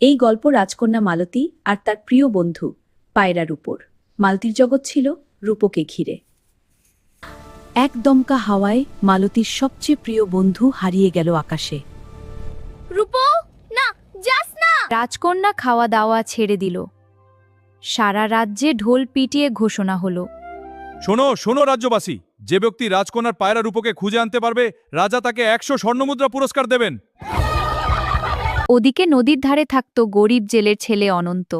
এই গল্প রাজকন্যা মালতী আর তার প্রিয় বন্ধু পায়রার উপর। মালতীর জগৎ ছিল রূপকে ঘিরে। এক দমকা হাওয়ায় মালতীর সবচেয়ে প্রিয় বন্ধু হারিয়ে গেল আকাশে। রূপো, না যাস না। রাজকন্যা খাওয়া দাওয়া ছেড়ে দিল। সারা রাজ্যে ঢোল পিটিয়ে ঘোষণা হলো, শোনো শোনো রাজ্যবাসী, যে ব্যক্তি রাজকন্যার পায়রা রূপকে খুঁজে আনতে পারবে, রাজা তাকে 100 স্বর্ণমুদ্রা পুরস্কার দেবেন। ওদিকে নদীর ধারে থাকত গরিব জেলের ছেলে অনন্ত।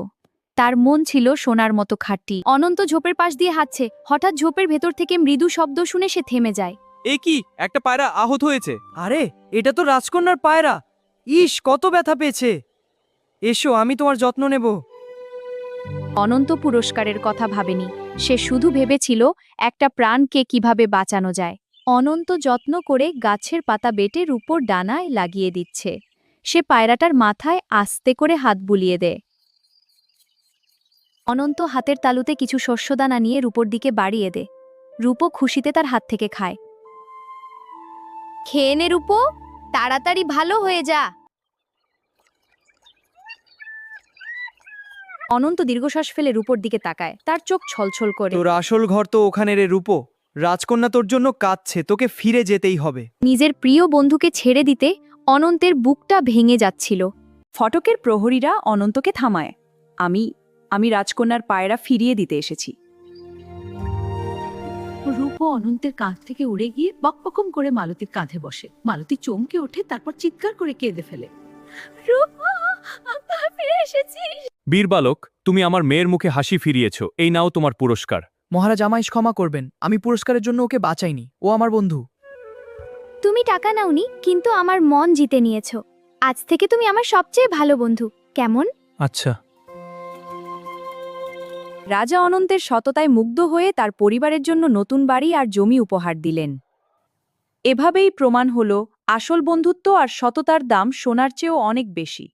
তার মন ছিল সোনার মতো খাঁটি। অনন্ত ঝোপের পাশ দিয়ে হাঁটছে, হঠাৎ ঝোপের ভেতর থেকে মৃদু শব্দ শুনে সে থেমে যায়। এ কি, একটা পায়রা আহত হয়েছে। আরে, এটা তো রাজকন্যার পায়রা। ইস, কত ব্যথা পেয়েছে। এসো, আমি তোমার যত্ন নেব। অনন্ত পুরস্কারের কথা ভাবেনি, সে শুধু ভেবেছিল একটা প্রাণকে কিভাবে বাঁচানো যায়। অনন্ত যত্ন করে গাছের পাতা বেটে রূপোর ডানায় লাগিয়ে দিচ্ছে। সে পায়রাটার মাথায় আস্তে করে হাত বুলিয়ে দেয়। অনন্ত হাতের তালুতে কিছু শস্যদানা নিয়ে রূপোর দিকে বাড়িয়ে দেয়। রূপো খুশিতে তার হাত থেকে খায়। খেয়ে নে রূপো, তাড়াতাড়ি ভালো হয়ে যা। অনন্ত দীর্ঘশ্বাস ফেলে রূপোর দিকে তাকায়, তার চোখ ছলছল করে। তোর আসল ঘর তো ওখানে রে রূপো। রাজকন্যা তোর জন্য কাঁদছে, তোকে ফিরে যেতেই হবে। নিজের প্রিয় বন্ধুকে ছেড়ে দিতে অনন্তের বুকটা ভেঙে যাচ্ছিল। ফটকের প্রহরীরা অনন্তকে থামায়। আমি রাজকন্যার পায়রা ফিরিয়ে দিতে এসেছি। রূপ অনন্তের কাঁধ থেকে উড়ে গিয়ে বকবকম করে মালতীর কাঁধে বসে। মালতী চমকে ওঠে, তারপর চিৎকার করে কেঁদে ফেলে। ফিরে এসেছিস। বীর বালক, তুমি আমার মেয়ের মুখে হাসি ফিরিয়েছ, এই নাও তোমার পুরস্কার। মহারাজ আমায় ক্ষমা করবেন, আমি পুরস্কারের জন্য ওকে বাঁচাইনি, ও আমার বন্ধু। তুমি টাকা নাওনি, কিন্তু আমার মন জিতে নিয়েছো। আজ থেকে তুমি আমার সবচেয়ে ভালো বন্ধু, কেমন? আচ্ছা। রাজা অনন্তের সততায় মুগ্ধ হয়ে তার পরিবারের জন্য নতুন বাড়ি আর জমি উপহার দিলেন। এভাবেই প্রমাণ হল আসল বন্ধুত্ব আর সততার দাম সোনার চেয়েও অনেক বেশি।